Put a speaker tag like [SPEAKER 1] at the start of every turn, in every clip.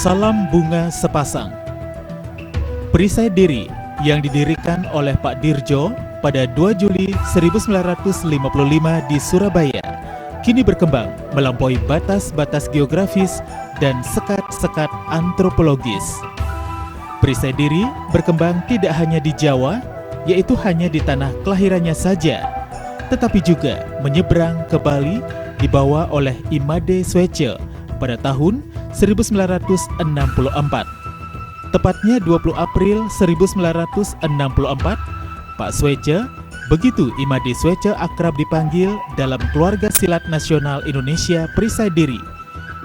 [SPEAKER 1] Salam Bunga Sepasang. Perisai diri yang didirikan oleh Pak Dirjo pada 2 Juli 1955 di Surabaya kini berkembang melampaui batas-batas geografis dan sekat-sekat antropologis. Perisai diri berkembang tidak hanya di Jawa, yaitu hanya di tanah kelahirannya saja, tetapi juga menyeberang ke Bali dibawa oleh Imade Swece pada tahun 1964. Tepatnya 20 April 1964, Pak Swece, begitu Imade Swece akrab dipanggil dalam keluarga silat nasional Indonesia Perisai Diri,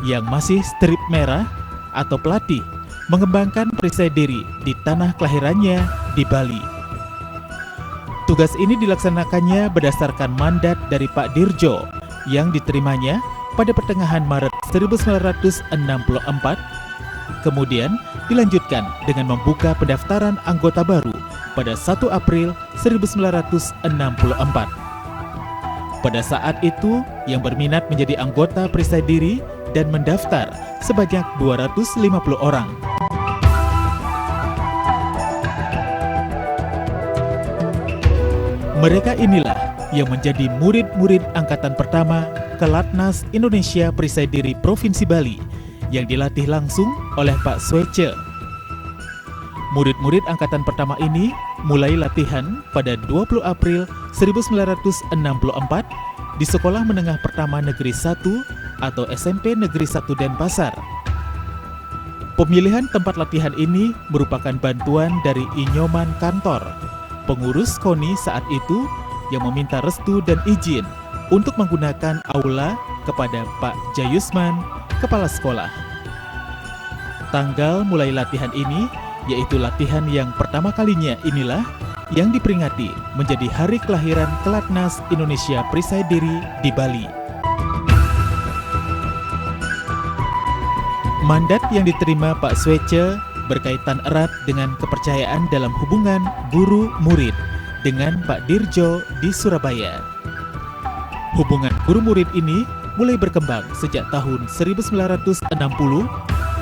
[SPEAKER 1] yang masih strip merah atau pelatih, mengembangkan perisai diri di tanah kelahirannya di Bali. Tugas ini dilaksanakannya berdasarkan mandat dari Pak Dirjo yang diterimanya pada pertengahan Maret 1964, kemudian dilanjutkan dengan membuka pendaftaran anggota baru pada 1 April 1964. Pada saat itu, yang berminat menjadi anggota perisai diri dan mendaftar sebanyak 250 orang. Mereka inilah yang menjadi murid-murid angkatan pertama Kelatnas Indonesia Perisai Diri Provinsi Bali yang dilatih langsung oleh Pak Swece. Murid-murid angkatan pertama ini mulai latihan pada 20 April 1964 di Sekolah Menengah Pertama Negeri 1 atau SMP Negeri 1 Denpasar. Pemilihan tempat latihan ini merupakan bantuan dari Inyoman Kantor, pengurus KONI saat itu, yang meminta restu dan izin untuk menggunakan aula kepada Pak Jayusman, kepala sekolah. Tanggal mulai latihan ini, yaitu latihan yang pertama kalinya inilah yang diperingati menjadi hari kelahiran Kelatnas Indonesia Perisai Diri di Bali. Mandat yang diterima Pak Swece berkaitan erat dengan kepercayaan dalam hubungan guru-murid dengan Pak Dirjo di Surabaya. Hubungan guru-murid ini mulai berkembang sejak tahun 1960,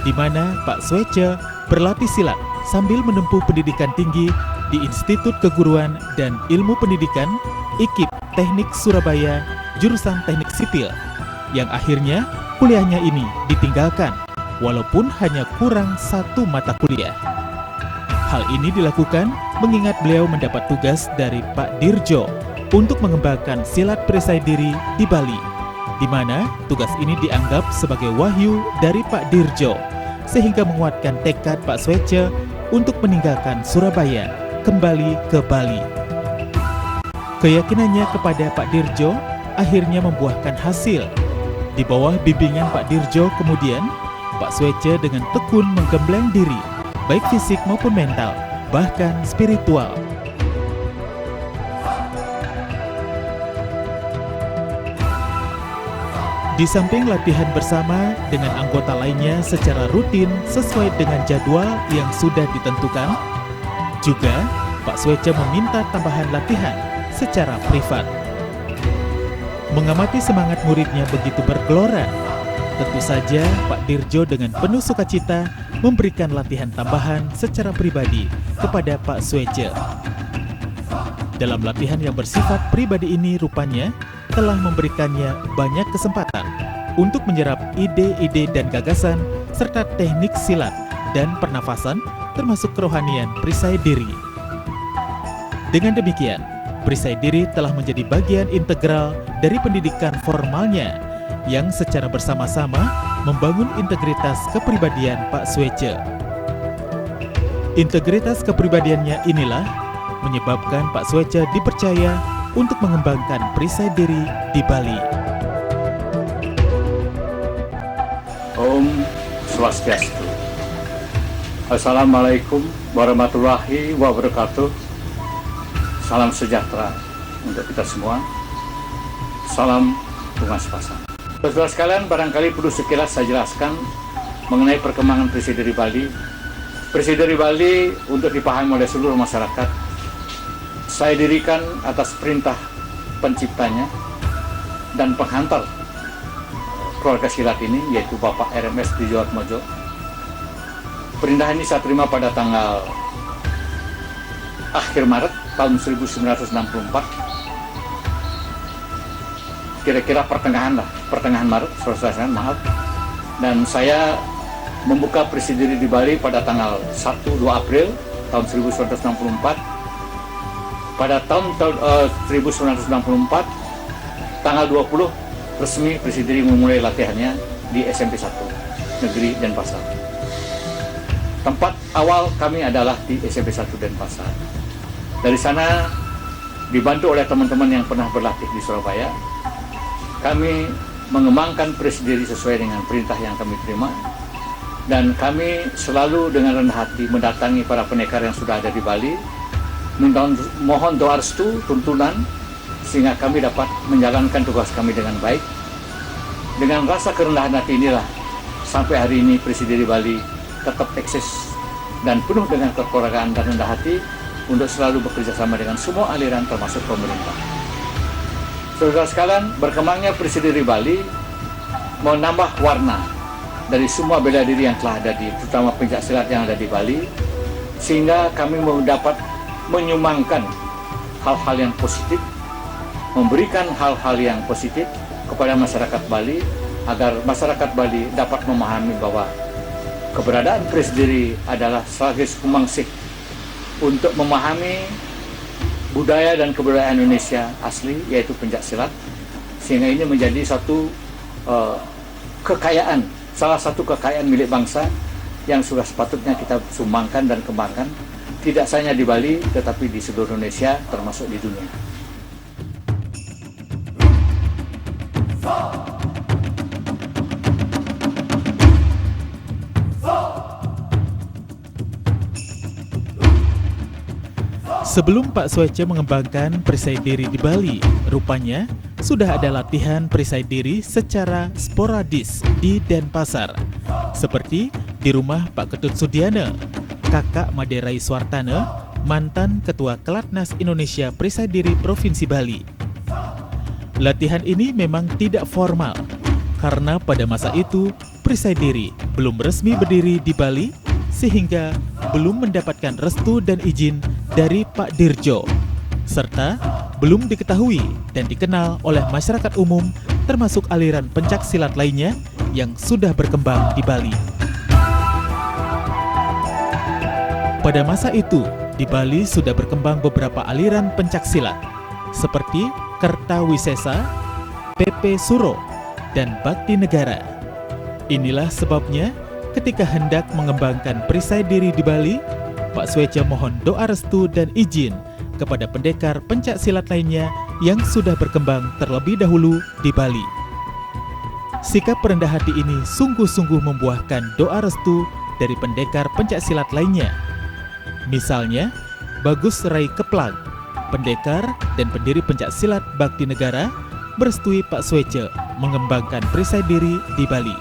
[SPEAKER 1] di mana Pak Swece berlatih silat sambil menempuh pendidikan tinggi di Institut Keguruan dan Ilmu Pendidikan IKIP Teknik Surabaya, jurusan Teknik Sipil, yang akhirnya kuliahnya ini ditinggalkan walaupun hanya kurang 1 mata kuliah. Hal ini dilakukan mengingat beliau mendapat tugas dari Pak Dirjo untuk mengembangkan silat perisai diri di Bali, di mana tugas ini dianggap sebagai wahyu dari Pak Dirjo, sehingga menguatkan tekad Pak Swece untuk meninggalkan Surabaya kembali ke Bali. Keyakinannya kepada Pak Dirjo akhirnya membuahkan hasil. Di bawah bimbingan Pak Dirjo kemudian, Pak Swece dengan tekun menggembleng diri, baik fisik maupun mental, bahkan spiritual. Di samping latihan bersama dengan anggota lainnya secara rutin sesuai dengan jadwal yang sudah ditentukan, juga Pak Swece meminta tambahan latihan secara privat. Mengamati semangat muridnya begitu bergelora, tentu saja Pak Dirjo dengan penuh sukacita memberikan latihan tambahan secara pribadi kepada Pak Swece. Dalam latihan yang bersifat pribadi ini rupanya telah memberikannya banyak kesempatan untuk menyerap ide-ide dan gagasan serta teknik silat dan pernafasan termasuk kerohanian perisai diri. Dengan demikian, perisai diri telah menjadi bagian integral dari pendidikan formalnya yang secara bersama-sama membangun integritas kepribadian Pak Swece. Integritas kepribadiannya inilah menyebabkan Pak Swece dipercaya untuk mengembangkan perisai diri di Bali.
[SPEAKER 2] Om Swastiastu. Assalamualaikum warahmatullahi wabarakatuh. Salam sejahtera untuk kita semua. Salam Bunga Sepasang. Saudara sekalian, barangkali perlu sekilas saya jelaskan mengenai perkembangan perisai diri Bali. Perisai diri Bali untuk dipahami oleh seluruh masyarakat, saya dirikan atas perintah penciptanya dan penghantar keluarga silat ini, yaitu Bapak RMS Dirjo Atmojo, Perintah ini saya terima pada tanggal akhir Maret tahun 1964, kira-kira pertengahan Maret, saudara-saudara, maaf. Dan saya membuka Presidiary di Bali pada tanggal 1-2 April tahun 1964. Pada tahun 1964, tanggal 20 resmi Presidiary memulai latihannya di SMP 1 Negeri Denpasar. Tempat awal kami adalah di SMP 1 Denpasar. Dari sana dibantu oleh teman-teman yang pernah berlatih di Surabaya, kami mengembangkan Presidiary sesuai dengan perintah yang kami terima, dan kami selalu dengan rendah hati mendatangi para pendekar yang sudah ada di Bali, mohon doa restu, tuntunan, sehingga kami dapat menjalankan tugas kami dengan baik. Dengan rasa kerendahan hati inilah sampai hari ini Presidiary Bali tetap eksis dan penuh dengan kekeluargaan dan rendah hati untuk selalu bekerja sama dengan semua aliran termasuk pemerintah. Saudara sekalian, berkembangnya Presidiary Bali menambah warna dari semua bela diri yang telah ada terutama pencak silat yang ada di Bali, sehingga kami dapat menyumbangkan hal-hal yang positif, memberikan hal-hal yang positif kepada masyarakat Bali, agar masyarakat Bali dapat memahami bahwa keberadaan Presidiary adalah sebagai sumbangsi untuk memahami budaya dan kebudayaan Indonesia asli, yaitu pencak silat, sehingga ini menjadi satu kekayaan, salah satu kekayaan milik bangsa yang sudah sepatutnya kita sumbangkan dan kembangkan, tidak hanya di Bali tetapi di seluruh Indonesia termasuk di dunia.
[SPEAKER 1] Sebelum Pak Swece mengembangkan Presidiary di Bali, rupanya sudah ada latihan Presidiary secara sporadis di Denpasar, seperti di rumah Pak Ketut Sudiana, Kakak Maderai Swartana, mantan Ketua Kelatnas Indonesia Presidiary Provinsi Bali. Latihan ini memang tidak formal, karena pada masa itu Presidiary belum resmi berdiri di Bali, sehingga belum mendapatkan restu dan izin dari Pak Dirjo, serta belum diketahui dan dikenal oleh masyarakat umum termasuk aliran pencak silat lainnya yang sudah berkembang di Bali. Pada masa itu, di Bali sudah berkembang beberapa aliran pencak silat, seperti Kertawisesa, PP Suro, dan Bakti Negara. Inilah sebabnya ketika hendak mengembangkan Presidiary di Bali, Pak Swece mohon doa restu dan izin kepada pendekar pencak silat lainnya yang sudah berkembang terlebih dahulu di Bali. Sikap rendah hati ini sungguh-sungguh membuahkan doa restu dari pendekar pencak silat lainnya. Misalnya, Bagus Rai Keplang, pendekar dan pendiri pencak silat Bakti Negara, merestui Pak Swece mengembangkan Presidiary di Bali.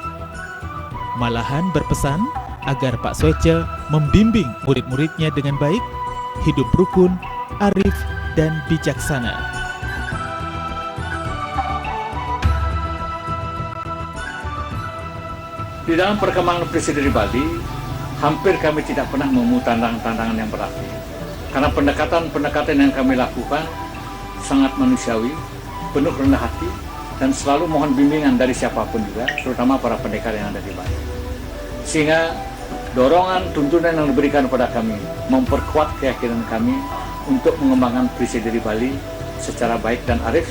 [SPEAKER 1] Malahan berpesan agar Pak Swece membimbing murid-muridnya dengan baik, hidup rukun, arif, dan bijaksana.
[SPEAKER 2] Di dalam perkembangan Presidiary Bali, hampir kami tidak pernah memutar tantangan yang berarti, karena pendekatan yang kami lakukan sangat manusiawi, penuh rendah hati, dan selalu mohon bimbingan dari siapapun juga, terutama para pendekar yang ada di Bali. Sehingga dorongan tuntunan yang diberikan kepada kami memperkuat keyakinan kami untuk mengembangkan Presidiary Bali secara baik dan arif,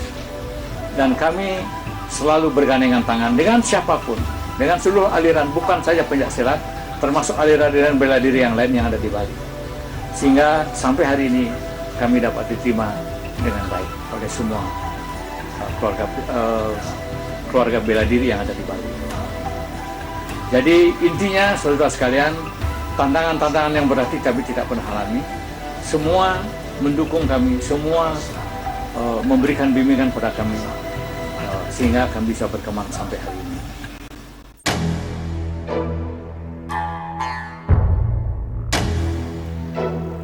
[SPEAKER 2] dan kami selalu bergandengan tangan dengan siapapun, dengan seluruh aliran, bukan saja pencak silat, termasuk aliran-aliran bela diri yang lain yang ada di Bali, sehingga sampai hari ini kami dapat diterima dengan baik oleh semua keluarga bela diri yang ada di Bali. Jadi intinya, saudara sekalian, tantangan-tantangan yang berarti kami tidak pernah alami. Semua mendukung kami, semua memberikan bimbingan pada kami, sehingga kami bisa berkembang sampai hari ini.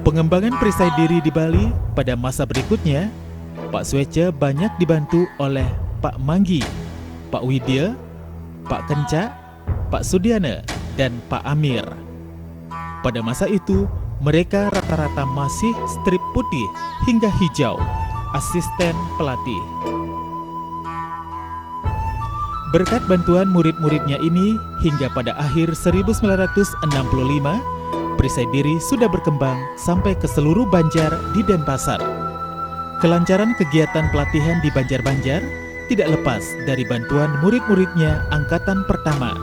[SPEAKER 1] Pengembangan Presidiary di Bali pada masa berikutnya, Pak Swece banyak dibantu oleh Pak Manggi, Pak Widya, Pak Kencak, Pak Sudiana, dan Pak Amir. Pada masa itu, mereka rata-rata masih strip putih hingga hijau, asisten pelatih. Berkat bantuan murid-muridnya ini, hingga pada akhir 1965, Perisai Diri sudah berkembang sampai ke seluruh Banjar di Denpasar. Kelancaran kegiatan pelatihan di Banjar-Banjar tidak lepas dari bantuan murid-muridnya angkatan pertama.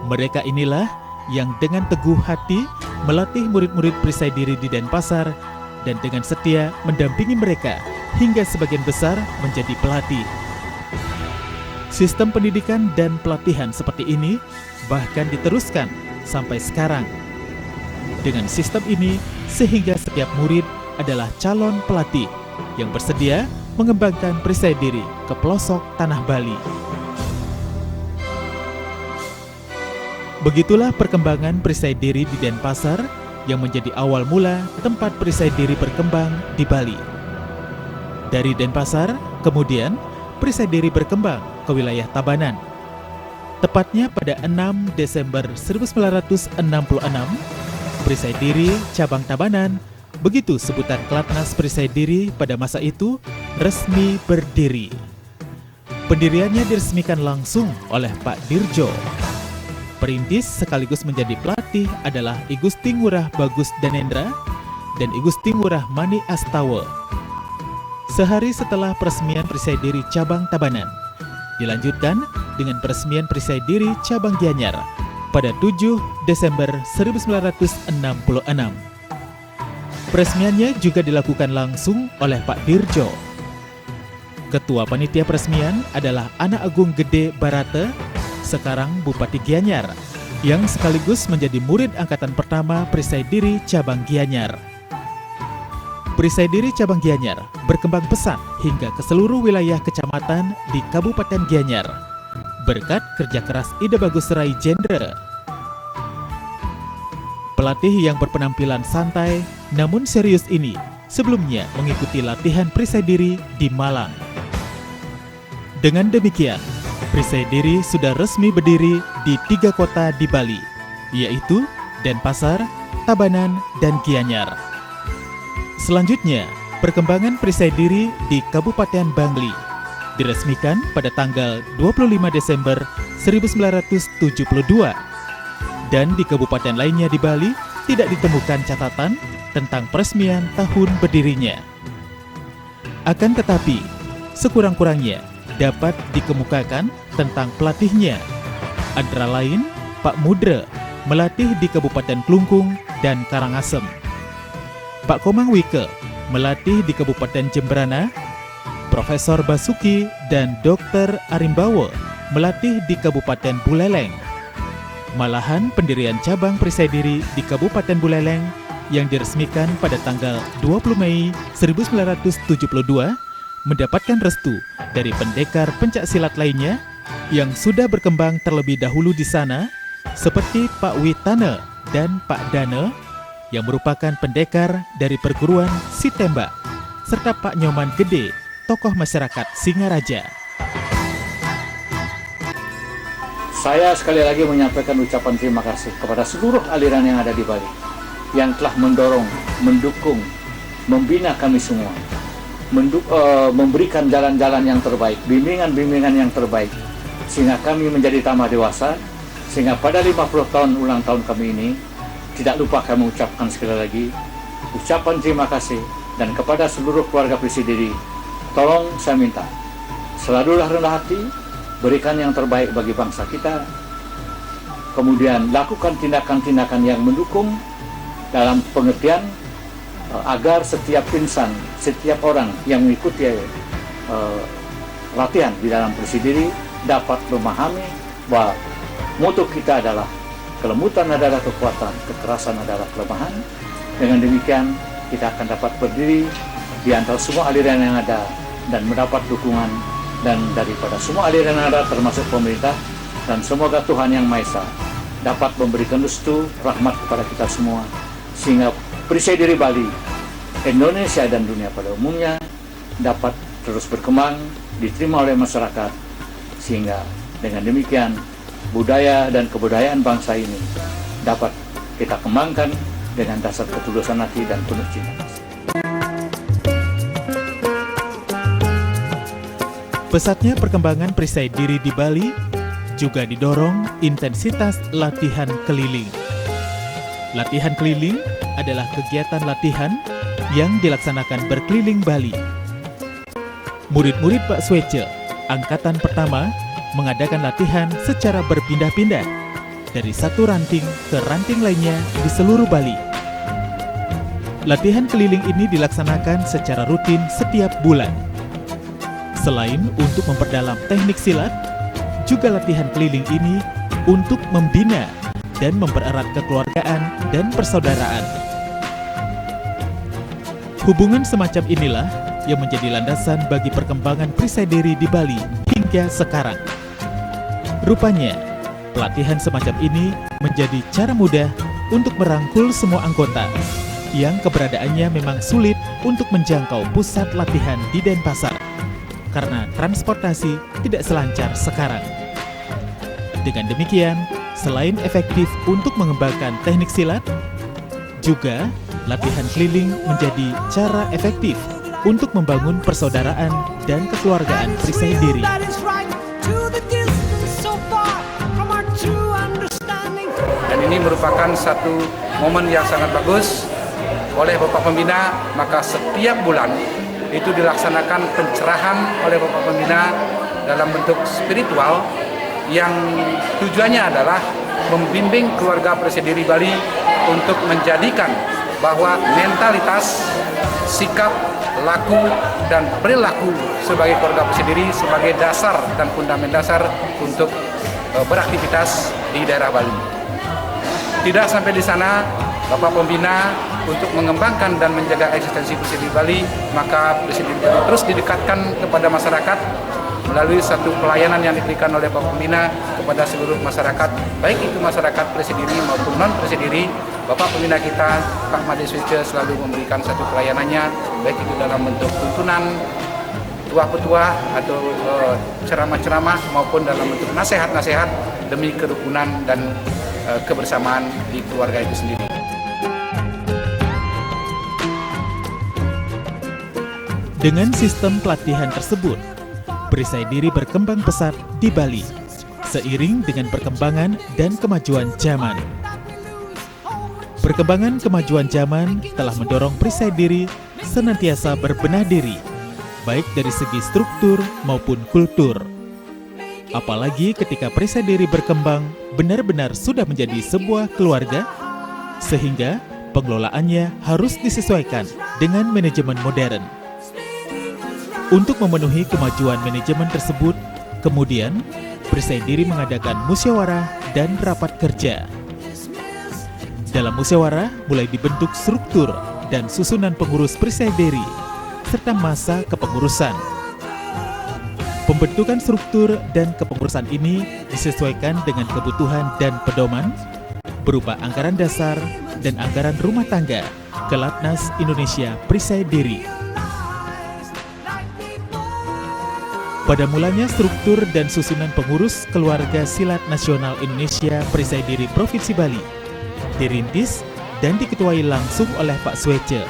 [SPEAKER 1] Mereka inilah yang dengan teguh hati melatih murid-murid Perisai Diri di Denpasar dan dengan setia mendampingi mereka hingga sebagian besar menjadi pelatih. Sistem pendidikan dan pelatihan seperti ini bahkan diteruskan sampai sekarang. Dengan sistem ini, sehingga setiap murid adalah calon pelatih yang bersedia mengembangkan Perisai Diri ke pelosok tanah Bali. Begitulah perkembangan Perisai Diri di Denpasar yang menjadi awal mula tempat Perisai Diri berkembang di Bali. Dari Denpasar, kemudian Perisai Diri berkembang ke wilayah Tabanan. Tepatnya pada 6 Desember 1966, Perisai Diri Cabang Tabanan, begitu sebutan Kelatnas Perisai Diri pada masa itu, resmi berdiri. Pendiriannya diresmikan langsung oleh Pak Dirjo. Perintis sekaligus menjadi pelatih adalah I Gusti Ngurah Bagus Danendra dan I Gusti Ngurah Mani Astawa. Sehari setelah peresmian Perisai Diri Cabang Tabanan, dilanjutkan dengan peresmian Perisai Diri Cabang Gianyar pada 7 Desember 1966. Peresmiannya juga dilakukan langsung oleh Pak Dirjo. Ketua panitia peresmian adalah Anak Agung Gede Barata, sekarang Bupati Gianyar, yang sekaligus menjadi murid angkatan pertama Perisai Diri Cabang Gianyar. Perisai Diri Cabang Gianyar berkembang pesat hingga ke seluruh wilayah kecamatan di Kabupaten Gianyar berkat kerja keras Ida Bagus Rai Jendra. Pelatih yang berpenampilan santai namun serius ini sebelumnya mengikuti latihan Perisai Diri di Malang. Dengan demikian, Perisai Diri sudah resmi berdiri di 3 kota di Bali, yaitu Denpasar, Tabanan, dan Gianyar. Selanjutnya, perkembangan Perisai Diri di Kabupaten Bangli diresmikan pada tanggal 25 Desember 1972. Dan di kabupaten lainnya di Bali tidak ditemukan catatan tentang peresmian tahun berdirinya. Akan tetapi, sekurang-kurangnya dapat dikemukakan tentang pelatihnya, antara lain Pak Mudra melatih di Kabupaten Klungkung dan Karangasem, Pak Komang Wike melatih di Kabupaten Jemberana, Profesor Basuki dan Dr. Arimbawa melatih di Kabupaten Buleleng. Malahan pendirian cabang Perisai Diri di Kabupaten Buleleng yang diresmikan pada tanggal 20 Mei 1972 mendapatkan restu dari pendekar pencaksilat lainnya yang sudah berkembang terlebih dahulu di sana, seperti Pak Witana dan Pak Dana yang merupakan pendekar dari perguruan Sitemba, serta Pak Nyoman Gede, tokoh masyarakat Singaraja.
[SPEAKER 2] Saya sekali lagi menyampaikan ucapan terima kasih kepada seluruh aliran yang ada di Bali yang telah mendorong, mendukung, membina kami semua, memberikan jalan-jalan yang terbaik, bimbingan-bimbingan yang terbaik, sehingga kami menjadi tambah dewasa, sehingga pada 50 tahun ulang tahun kami ini, tidak lupa kami ucapkan sekali lagi ucapan terima kasih. Dan kepada seluruh keluarga Perisai Diri, tolong saya minta, selalulah rendah hati, berikan yang terbaik bagi bangsa kita, kemudian lakukan tindakan-tindakan yang mendukung dalam pengertian agar setiap insan, setiap orang yang mengikuti latihan di dalam Perisai Diri dapat memahami bahwa mutu kita adalah kelembutan adalah kekuatan, kekerasan adalah kelemahan. Dengan demikian, kita akan dapat berdiri di antara semua aliran yang ada dan mendapat dukungan dan daripada semua aliran yang ada termasuk pemerintah, dan semoga Tuhan Yang Maha Esa dapat memberikan restu rahmat kepada kita semua sehingga Perisai Diri Bali, Indonesia dan dunia pada umumnya dapat terus berkembang, diterima oleh masyarakat, sehingga dengan demikian budaya dan kebudayaan bangsa ini dapat kita kembangkan dengan dasar ketulusan hati dan penuh cinta kasih.
[SPEAKER 1] Pesatnya perkembangan perisai diri di Bali juga didorong intensitas latihan keliling. Latihan keliling adalah kegiatan latihan yang dilaksanakan berkeliling Bali. Murid-murid Pak Swece, angkatan pertama, mengadakan latihan secara berpindah-pindah dari satu ranting ke ranting lainnya di seluruh Bali. Latihan keliling ini dilaksanakan secara rutin setiap bulan. Selain untuk memperdalam teknik silat, juga latihan keliling ini untuk membina dan mempererat kekeluargaan dan persaudaraan. Hubungan semacam inilah yang menjadi landasan bagi perkembangan perisai diri di Bali hingga sekarang. Rupanya, pelatihan semacam ini menjadi cara mudah untuk merangkul semua anggota yang keberadaannya memang sulit untuk menjangkau pusat latihan di Denpasar karena transportasi tidak selancar sekarang. Dengan demikian, selain efektif untuk mengembangkan teknik silat, juga latihan keliling menjadi cara efektif untuk membangun persaudaraan dan kekeluargaan perisai diri.
[SPEAKER 3] Dan ini merupakan satu momen yang sangat bagus oleh Bapak Pembina, maka setiap bulan itu dilaksanakan pencerahan oleh Bapak Pembina dalam bentuk spiritual yang tujuannya adalah membimbing keluarga perisai diri Bali untuk menjadikan bahwa mentalitas, sikap, laku, dan perilaku sebagai keluarga perisai diri sebagai dasar dan fundament dasar untuk beraktivitas di daerah Bali. Tidak sampai di sana, Bapak Pembina untuk mengembangkan dan menjaga eksistensi perisai diri Bali, maka perisai diri Bali terus didekatkan kepada masyarakat melalui satu pelayanan yang diberikan oleh Bapak Pembina kepada seluruh masyarakat, baik itu masyarakat perisai diri maupun non perisai diri. Bapak Pembina kita, Pak Made Swece, selalu memberikan satu pelayanannya, baik itu dalam bentuk tuntunan, petuah-petuah atau ceramah-ceramah maupun dalam bentuk nasihat-nasihat demi kerukunan dan kebersamaan di keluarga itu sendiri.
[SPEAKER 1] Dengan sistem pelatihan tersebut, perisai diri berkembang pesat di Bali, seiring dengan perkembangan dan kemajuan zaman. Perkembangan kemajuan zaman telah mendorong perisai diri senantiasa berbenah diri, baik dari segi struktur maupun kultur. Apalagi ketika perisai diri berkembang benar-benar sudah menjadi sebuah keluarga, sehingga pengelolaannya harus disesuaikan dengan manajemen modern. Untuk memenuhi kemajuan manajemen tersebut, kemudian perisai diri mengadakan musyawarah dan rapat kerja. Dalam musyawarah mulai dibentuk struktur dan susunan pengurus perisai diri, serta masa kepengurusan. Pembentukan struktur dan kepengurusan ini disesuaikan dengan kebutuhan dan pedoman berupa anggaran dasar dan anggaran rumah tangga Kelatnas Indonesia Perisai Diri. Pada mulanya struktur dan susunan pengurus Keluarga Silat Nasional Indonesia Perisai Diri Provinsi Bali dirintis dan diketuai langsung oleh Pak Swece.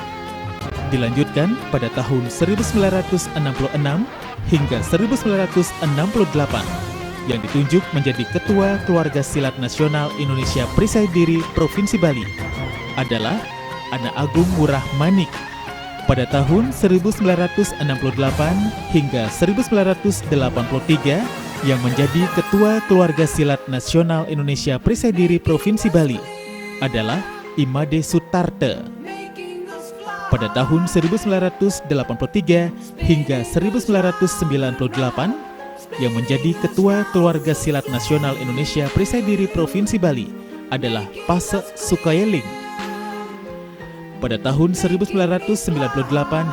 [SPEAKER 1] Dilanjutkan pada tahun 1966 hingga 1968 yang ditunjuk menjadi Ketua Keluarga Silat Nasional Indonesia Perisai Diri Provinsi Bali adalah Ana Agung Ngurah Manik pada tahun 1968 hingga 1983 yang menjadi Ketua Keluarga Silat Nasional Indonesia Perisai Diri Provinsi Bali adalah Imade Sutarte. Pada tahun 1983 hingga 1998 yang menjadi Ketua Keluarga Silat Nasional Indonesia Perisai Diri Provinsi Bali adalah Pase Sukayeling. Pada tahun 1998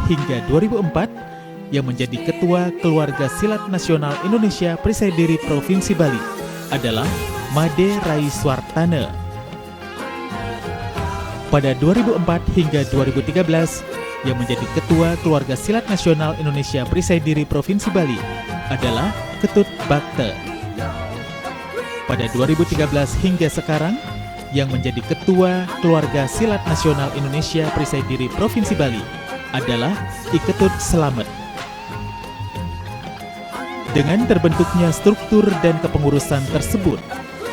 [SPEAKER 1] hingga 2004 yang menjadi Ketua Keluarga Silat Nasional Indonesia Perisai Diri Provinsi Bali adalah Made Rai Swartane. Pada 2004 hingga 2013 yang menjadi Ketua Keluarga Silat Nasional Indonesia Perisai Diri Provinsi Bali adalah Ketut Bakte. Pada 2013 hingga sekarang yang menjadi Ketua Keluarga Silat Nasional Indonesia Perisai Diri Provinsi Bali adalah Iketut Slamet. Dengan terbentuknya struktur dan kepengurusan tersebut,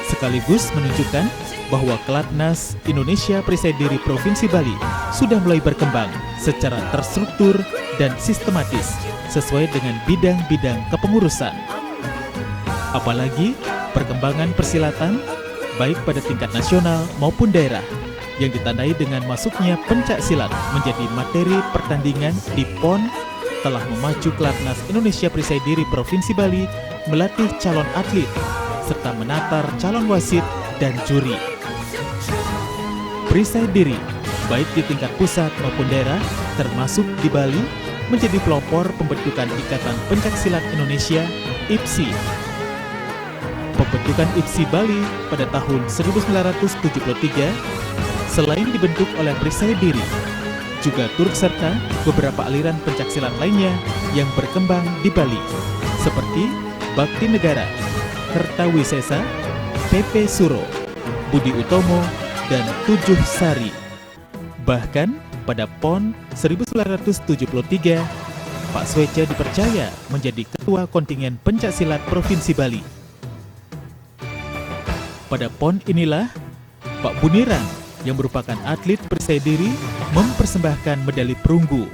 [SPEAKER 1] sekaligus menunjukkan bahwa Kelatnas Indonesia Perisai Diri Provinsi Bali sudah mulai berkembang secara terstruktur dan sistematis sesuai dengan bidang-bidang kepengurusan. Apalagi perkembangan persilatan baik pada tingkat nasional maupun daerah yang ditandai dengan masuknya pencak silat menjadi materi pertandingan di PON telah memacu Kelatnas Indonesia Perisai Diri Provinsi Bali melatih calon atlet serta menatar calon wasit dan juri. Perisai diri baik di tingkat pusat maupun daerah termasuk di Bali menjadi pelopor pembentukan Ikatan Pencak Silat Indonesia (IPSI). Pembentukan IPSI Bali pada tahun 1973 selain dibentuk oleh perisai diri, juga turut serta beberapa aliran pencaksilat lainnya yang berkembang di Bali, seperti Bakti Negara, Kertawisesa, PP Suro, Budi Utomo, dan Tujuh Sari. Bahkan pada PON 1973, Pak Swece dipercaya menjadi Ketua Kontingen Pencaksilat Provinsi Bali. Pada PON inilah Pak Buniran yang merupakan atlet perisai diri mempersembahkan medali perunggu.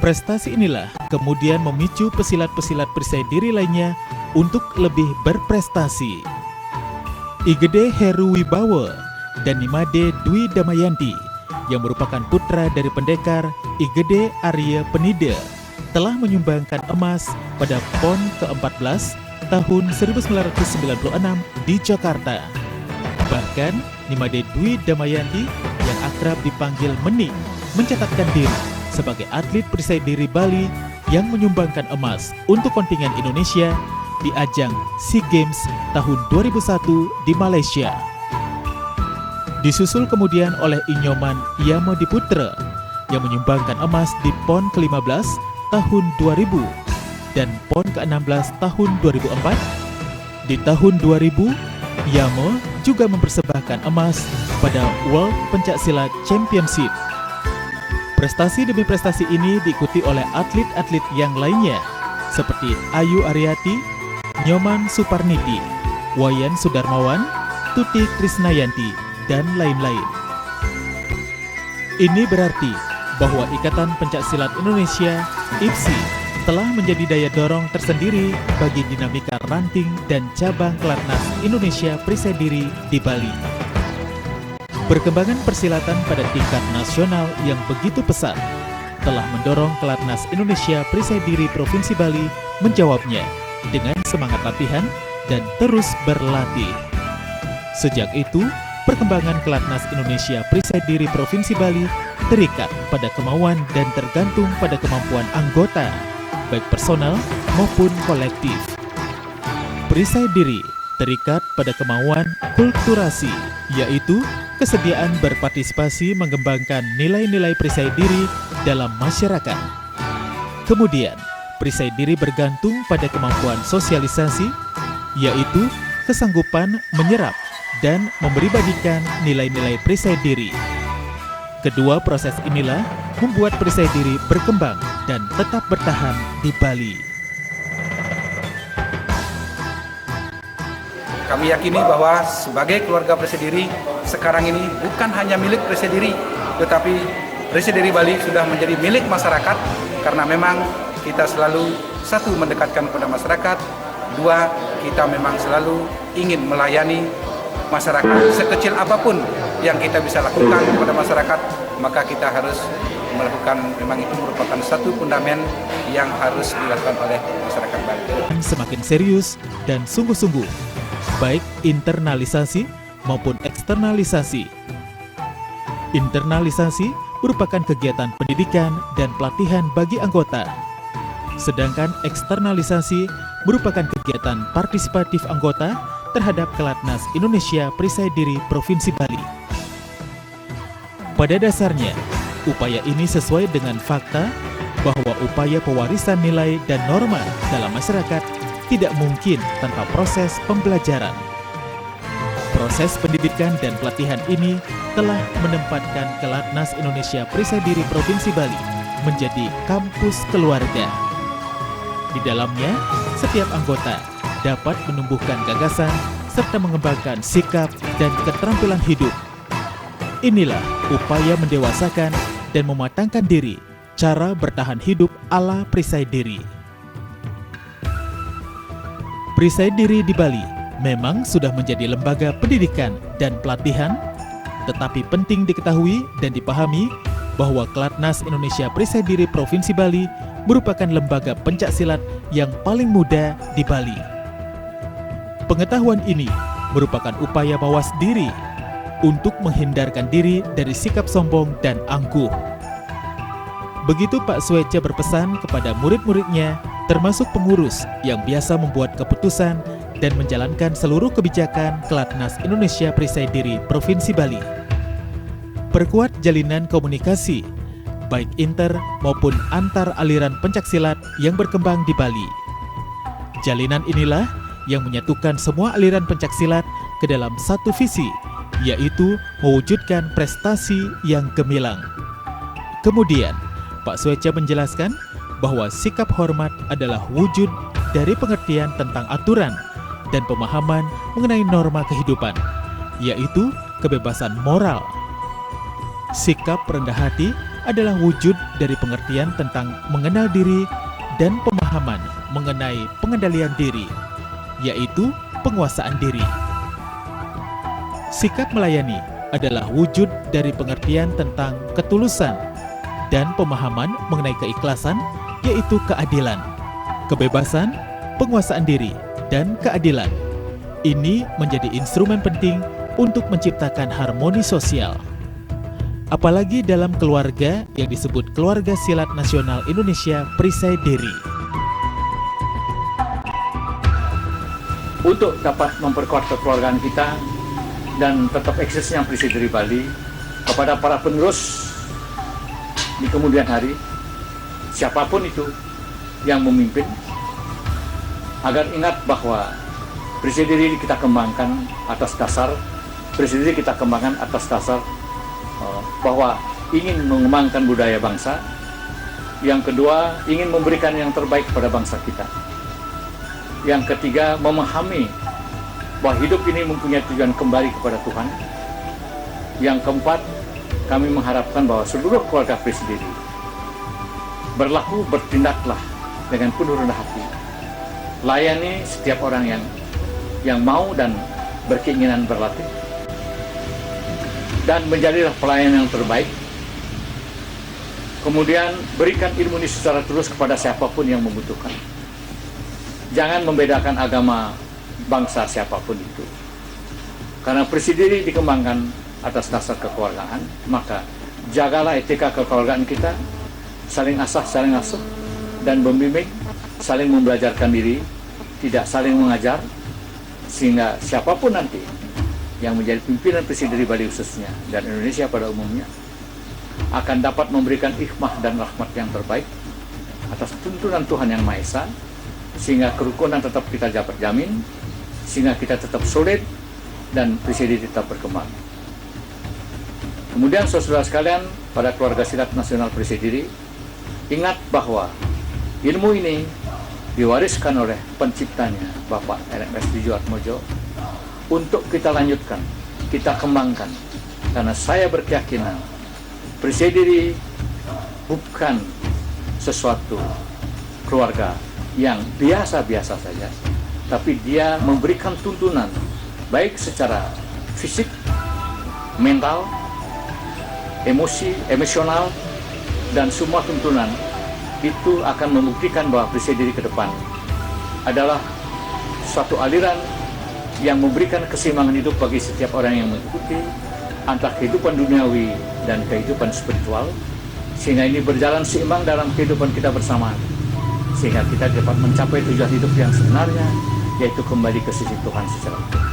[SPEAKER 1] Prestasi inilah kemudian memicu pesilat-pesilat perisai diri lainnya untuk lebih berprestasi. Igede Heru Wibawa dan Nimade Dwi Damayanti yang merupakan putra dari pendekar Igede Arya Penida telah menyumbangkan emas pada PON ke-14 tahun 1996 di Jakarta. Bahkan Nimade Dwi Damayanti yang akrab dipanggil Menik mencatatkan diri sebagai atlet perisai diri Bali yang menyumbangkan emas untuk kontingen Indonesia di ajang SEA Games tahun 2001 di Malaysia. Disusul kemudian oleh Inyoman Yamodiputra yang menyumbangkan emas di PON ke-15 tahun 2000 dan PON ke-16 tahun 2004. Di tahun 2000, Yamo juga mempersembahkan emas pada World Pencaksilat Championship. Prestasi demi prestasi ini diikuti oleh atlet-atlet yang lainnya seperti Ayu Aryati, Nyoman Suparniti, Wayan Sudarmawan, Tuti Krisnayanti, dan lain-lain. Ini berarti bahwa Ikatan Pencaksilat Indonesia (IPSI) telah menjadi daya dorong tersendiri bagi dinamika ranting dan cabang Kelatnas Indonesia Perisai Diri di Bali. Perkembangan persilatan pada tingkat nasional yang begitu pesat telah mendorong Kelatnas Indonesia Perisai Diri Provinsi Bali menjawabnya dengan semangat latihan dan terus berlatih. Sejak itu, perkembangan Kelatnas Indonesia Perisai Diri Provinsi Bali terikat pada kemauan dan tergantung pada kemampuan anggota, baik personal maupun kolektif. Perisai diri terikat pada kemauan kulturasi, yaitu kesediaan berpartisipasi mengembangkan nilai-nilai perisai diri dalam masyarakat. Kemudian, perisai diri bergantung pada kemampuan sosialisasi, yaitu kesanggupan menyerap dan mempribadikan nilai-nilai perisai diri. Kedua proses inilah membuat perisai diri berkembang dan tetap bertahan di Bali.
[SPEAKER 3] Kami yakini bahwa sebagai keluarga perisai diri sekarang ini bukan hanya milik perisai diri, tetapi perisai diri Bali sudah menjadi milik masyarakat karena memang kita selalu satu mendekatkan kepada masyarakat, dua kita memang selalu ingin melayani masyarakat sekecil apapun yang kita bisa lakukan kepada masyarakat, maka kita harus melakukan, memang itu merupakan satu fundament yang harus dilakukan oleh masyarakat Bali.
[SPEAKER 1] Semakin serius dan sungguh-sungguh, baik internalisasi maupun eksternalisasi. Internalisasi merupakan kegiatan pendidikan dan pelatihan bagi anggota, sedangkan eksternalisasi merupakan kegiatan partisipatif anggota terhadap Kelatnas Indonesia Perisai Diri Provinsi Bali. Pada dasarnya, upaya ini sesuai dengan fakta bahwa upaya pewarisan nilai dan norma dalam masyarakat tidak mungkin tanpa proses pembelajaran. Proses pendidikan dan pelatihan ini telah menempatkan Kelatnas Indonesia Perisai Diri Provinsi Bali menjadi kampus keluarga. Di dalamnya, setiap anggota dapat menumbuhkan gagasan serta mengembangkan sikap dan keterampilan hidup. Inilah upaya mendewasakan dan mematangkan diri, cara bertahan hidup ala Perisai Diri. Perisai Diri di Bali memang sudah menjadi lembaga pendidikan dan pelatihan, tetapi penting diketahui dan dipahami bahwa Kelatnas Indonesia Perisai Diri Provinsi Bali merupakan lembaga pencaksilat yang paling muda di Bali. Pengetahuan ini merupakan upaya mawas diri untuk menghindarkan diri dari sikap sombong dan angkuh. Begitu Pak Swece berpesan kepada murid-muridnya, termasuk pengurus yang biasa membuat keputusan dan menjalankan seluruh kebijakan Kelatnas Indonesia Perisai Diri Provinsi Bali. Perkuat jalinan komunikasi, baik inter maupun antar aliran pencaksilat yang berkembang di Bali. Jalinan inilah yang menyatukan semua aliran pencaksilat ke dalam satu visi, yaitu mewujudkan prestasi yang gemilang. Kemudian, Pak Swece menjelaskan bahwa sikap hormat adalah wujud dari pengertian tentang aturan dan pemahaman mengenai norma kehidupan, yaitu kebebasan moral. Sikap rendah hati adalah wujud dari pengertian tentang mengenal diri dan pemahaman mengenai pengendalian diri, yaitu penguasaan diri. Sikap melayani adalah wujud dari pengertian tentang ketulusan dan pemahaman mengenai keikhlasan, yaitu keadilan, kebebasan, penguasaan diri, dan keadilan. Ini menjadi instrumen penting untuk menciptakan harmoni sosial. Apalagi dalam keluarga yang disebut Keluarga Silat Nasional Indonesia Perisai Diri.
[SPEAKER 2] Untuk dapat memperkuat kekeluargaan kita dan tetap eksisnya Perisai Diri Bali, kepada para penerus di kemudian hari, siapapun itu yang memimpin, agar ingat bahwa Perisai Diri kita kembangkan atas dasar bahwa ingin mengembangkan budaya bangsa. Yang kedua, ingin memberikan yang terbaik kepada bangsa kita. Yang ketiga, memahami bahwa hidup ini mempunyai tujuan kembali kepada Tuhan. Yang keempat, kami mengharapkan bahwa seluruh keluarga Perisai Diri bertindaklah dengan penuh rendah hati. Layani setiap orang yang mau dan berkeinginan berlatih, dan menjadilah pelayan yang terbaik. Kemudian berikan ilmu ini secara terus kepada siapapun yang membutuhkan. Jangan membedakan agama, bangsa siapapun itu. Karena Perisai Diri dikembangkan atas dasar kekeluargaan, maka jagalah etika kekeluargaan kita, saling asah, saling asuh, dan membimbing, saling membelajarkan diri, tidak saling mengajar, sehingga siapapun nanti yang menjadi pimpinan Perisai Diri Bali khususnya dan Indonesia pada umumnya akan dapat memberikan hikmah dan rahmat yang terbaik atas tuntunan Tuhan Yang Maha Esa, sehingga kerukunan tetap kita dapat jamin, sehingga kita tetap solid dan Perisai Diri tetap berkembang. Kemudian saudara sekalian, pada keluarga silat nasional Perisai Diri, ingat bahwa ilmu ini diwariskan oleh penciptanya, Bapak RMS Dijuatmojo, untuk kita lanjutkan, kita kembangkan. Karena saya berkeyakinan Perisai Diri bukan sesuatu keluarga yang biasa-biasa saja, tapi dia memberikan tuntunan baik secara fisik, mental, emosional, dan semua tuntunan itu akan membuktikan bahwa Perisai Diri ke depan adalah suatu aliran yang memberikan keseimbangan hidup bagi setiap orang yang mengikuti antara kehidupan duniawi dan kehidupan spiritual, sehingga ini berjalan seimbang dalam kehidupan kita bersama, sehingga kita dapat mencapai tujuan hidup yang sebenarnya, yaitu kembali ke sisi Tuhan secara utuh.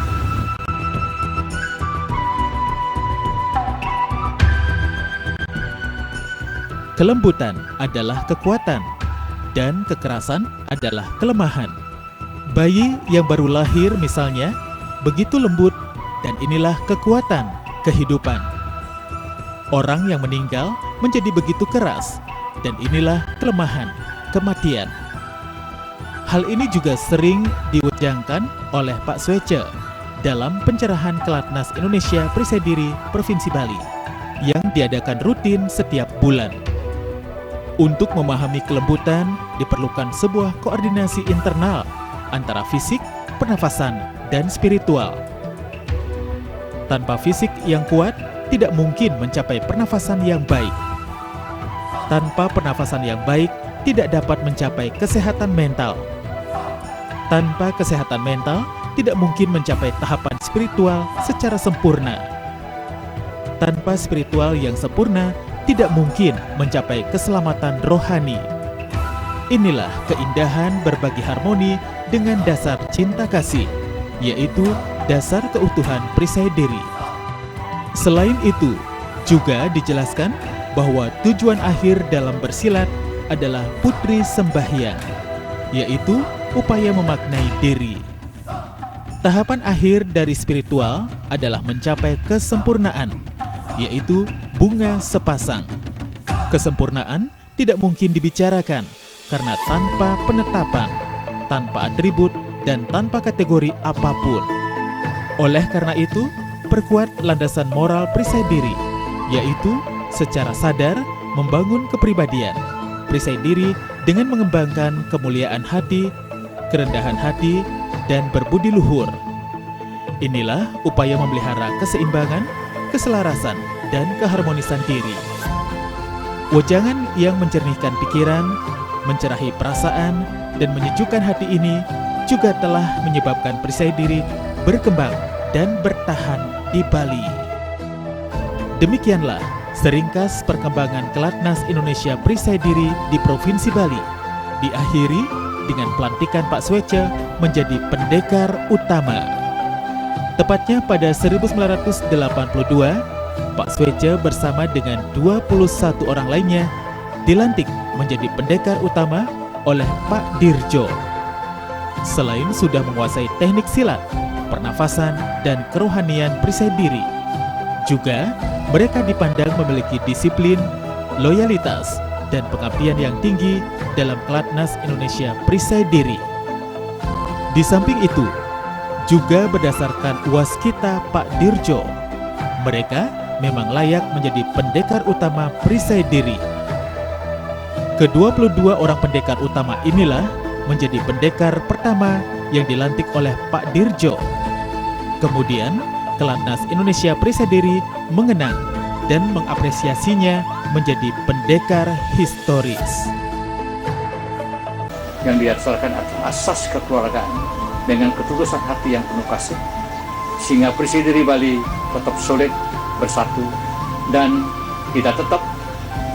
[SPEAKER 1] Kelembutan adalah kekuatan, dan kekerasan adalah kelemahan. Bayi yang baru lahir misalnya, begitu lembut dan inilah kekuatan kehidupan. Orang yang meninggal menjadi begitu keras, dan inilah kelemahan kematian. Hal ini juga sering diwejangkan oleh Pak Swece dalam pencerahan Kelatnas Indonesia Prisadiri Provinsi Bali yang diadakan rutin setiap bulan. Untuk memahami kelembutan diperlukan sebuah koordinasi internal antara fisik, pernafasan, dan spiritual. Tanpa fisik yang kuat, tidak mungkin mencapai pernafasan yang baik. Tanpa pernafasan yang baik, tidak dapat mencapai kesehatan mental. Tanpa kesehatan mental, tidak mungkin mencapai tahapan spiritual secara sempurna. Tanpa spiritual yang sempurna, tidak mungkin mencapai keselamatan rohani. Inilah keindahan berbagi harmoni dengan dasar cinta kasih, yaitu dasar keutuhan perisai diri. Selain itu, juga dijelaskan bahwa tujuan akhir dalam bersilat adalah putri sembahyang, yaitu upaya memaknai diri. Tahapan akhir dari spiritual adalah mencapai kesempurnaan, yaitu bunga sepasang. Kesempurnaan tidak mungkin dibicarakan karena tanpa penetapan, tanpa atribut, dan tanpa kategori apapun. Oleh karena itu, perkuat landasan moral perisai diri, yaitu secara sadar membangun kepribadian perisai diri dengan mengembangkan kemuliaan hati, kerendahan hati, dan berbudi luhur. Inilah upaya memelihara keseimbangan, keselarasan, dan keharmonisan diri. Wejangan yang mencernihkan pikiran, mencerahi perasaan, dan menyejukkan hati ini juga telah menyebabkan perisai diri berkembang dan bertahan di Bali. Demikianlah seringkas perkembangan Kelatnas Indonesia Perisai Diri di Provinsi Bali, diakhiri dengan pelantikan Pak Swece menjadi pendekar utama. Tepatnya pada 1982, Pak Swece bersama dengan 21 orang lainnya dilantik menjadi pendekar utama oleh Pak Dirjo. Selain sudah menguasai teknik silat, pernafasan, dan kerohanian perisai diri, juga mereka dipandang memiliki disiplin, loyalitas, dan pengabdian yang tinggi dalam Kelatnas Indonesia Perisai Diri. Di samping itu, juga berdasarkan waskita Pak Dirjo, mereka memang layak menjadi pendekar utama perisai diri. Ke-22 orang pendekar utama inilah menjadi pendekar pertama yang dilantik oleh Pak Dirjo. Kemudian, Kelatnas Indonesia Perisai Diri mengenang dan mengapresiasinya menjadi pendekar historis.
[SPEAKER 2] Yang diasalkan adalah asas kekeluargaan dengan ketulusan hati yang penuh kasih, sehingga Perisai Diri Bali tetap solid, bersatu, dan kita tetap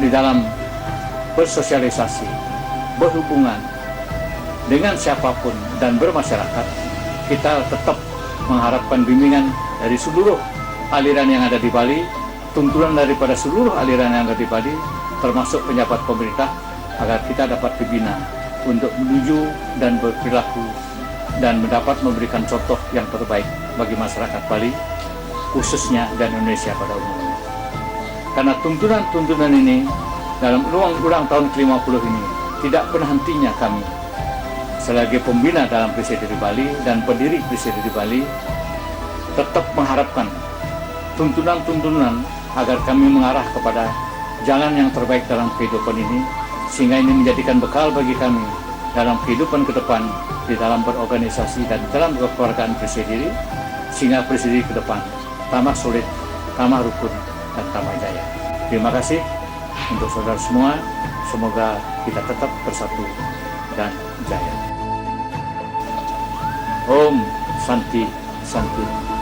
[SPEAKER 2] di dalam bersosialisasi, berhubungan dengan siapapun dan bermasyarakat. Kita tetap mengharapkan bimbingan dari seluruh aliran yang ada di Bali, tuntunan daripada seluruh aliran yang ada di Bali, termasuk pejabat pemerintah, agar kita dapat dibina untuk menuju dan berperilaku dan mendapat memberikan contoh yang terbaik bagi masyarakat Bali, khususnya dan Indonesia pada umumnya. Karena tuntunan-tuntunan ini dalam ulang tahun ke-50 ini tidak pernah hentinya kami sebagai pembina dalam Perisai Diri Bali dan pendiri Perisai Diri Bali tetap mengharapkan tuntunan-tuntunan agar kami mengarah kepada jalan yang terbaik dalam kehidupan ini, sehingga ini menjadikan bekal bagi kami dalam kehidupan ke depan di dalam berorganisasi dan dalam kekeluargaan Perisai Diri, sehingga Perisai Diri ke depan tambah solid, tambah rukun, dan tambah jaya. Terima kasih untuk saudara semua, semoga kita tetap bersatu dan jaya. Om Santi Santi.